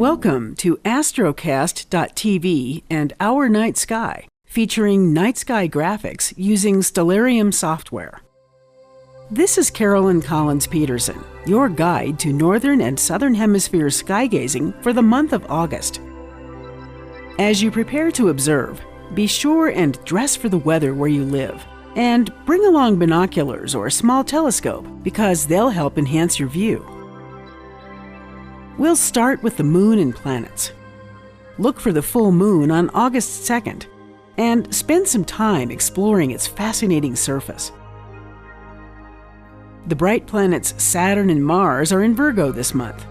Welcome to Astrocast.tv and Our Night Sky, featuring night sky graphics using Stellarium software. This is Carolyn Collins Petersen, your guide to Northern and Southern Hemisphere sky gazing for the month of August. As you prepare to observe, be sure and dress for the weather where you live, and bring along binoculars or a small telescope because they'll help enhance your view. We'll start with the moon and planets. Look for the full moon on August 2nd and spend some time exploring its fascinating surface. The bright planets Saturn and Mars are in Virgo this month.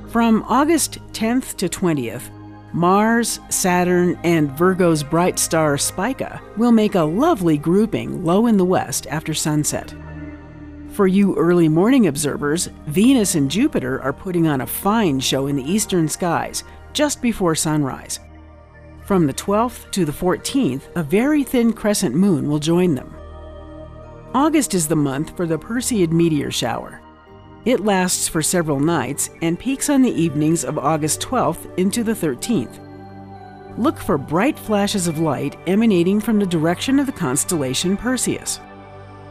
From August 10th to 20th, Mars, Saturn, and Virgo's bright star Spica will make a lovely grouping low in the west after sunset. For you early morning observers, Venus and Jupiter are putting on a fine show in the eastern skies just before sunrise. From the 12th to the 14th, a very thin crescent moon will join them. August is the month for the Perseid meteor shower. It lasts for several nights and peaks on the evenings of August 12th into the 13th. Look for bright flashes of light emanating from the direction of the constellation Perseus.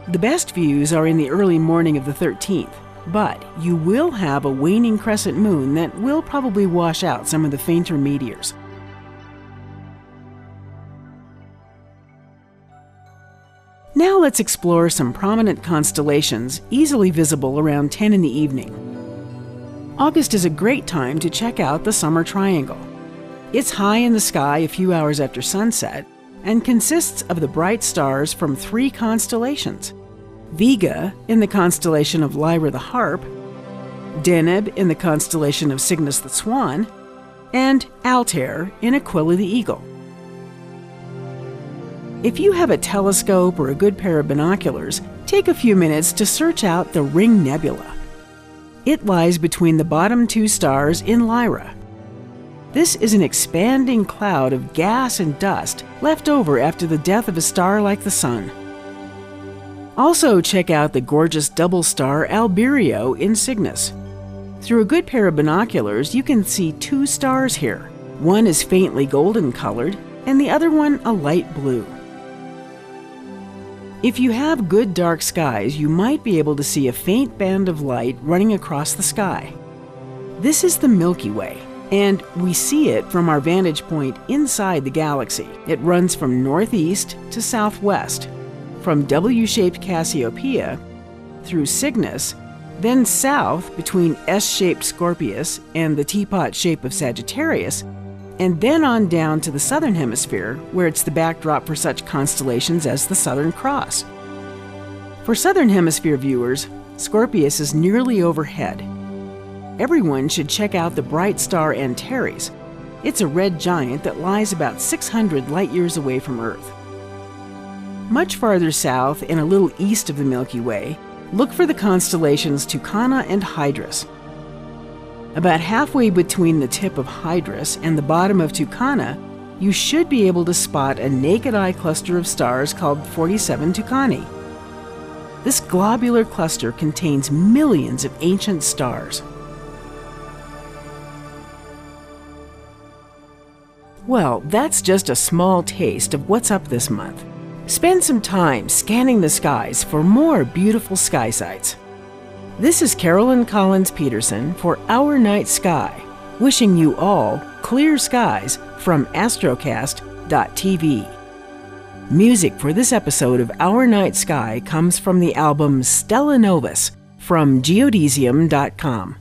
The best views are in the early morning of the 13th, but you will have a waning crescent moon that will probably wash out some of the fainter meteors. Now let's explore some prominent constellations easily visible around 10 in the evening. August is a great time to check out the Summer Triangle. It's high in the sky a few hours after sunset and consists of the bright stars from 3 constellations: Vega in the constellation of Lyra the Harp, Deneb in the constellation of Cygnus the Swan, and Altair in Aquila the Eagle. If you have a telescope or a good pair of binoculars, take a few minutes to search out the Ring Nebula. It lies between the bottom 2 stars in Lyra. This is an expanding cloud of gas and dust left over after the death of a star like the Sun. Also check out the gorgeous double star Albireo in Cygnus. Through a good pair of binoculars, you can see 2 stars here. One is faintly golden colored, and the other one a light blue. If you have good dark skies, you might be able to see a faint band of light running across the sky. This is the Milky Way, and we see it from our vantage point inside the galaxy. It runs from northeast to southwest, from W-shaped Cassiopeia through Cygnus, then south between S-shaped Scorpius and the teapot shape of Sagittarius, and then on down to the southern hemisphere, where it's the backdrop for such constellations as the Southern Cross. For southern hemisphere viewers, Scorpius is nearly overhead. Everyone should check out the bright star Antares. It's a red giant that lies about 600 light-years away from Earth. Much farther south and a little east of the Milky Way, look for the constellations Tucana and Hydrus. About halfway between the tip of Hydrus and the bottom of Tucana, you should be able to spot a naked-eye cluster of stars called 47 Tucanae. This globular cluster contains millions of ancient stars. Well, that's just a small taste of what's up this month. Spend some time scanning the skies for more beautiful sky sights. This is Carolyn Collins Petersen for Our Night Sky, wishing you all clear skies from Astrocast.tv. Music for this episode of Our Night Sky comes from the album Stella Novus from geodesium.com.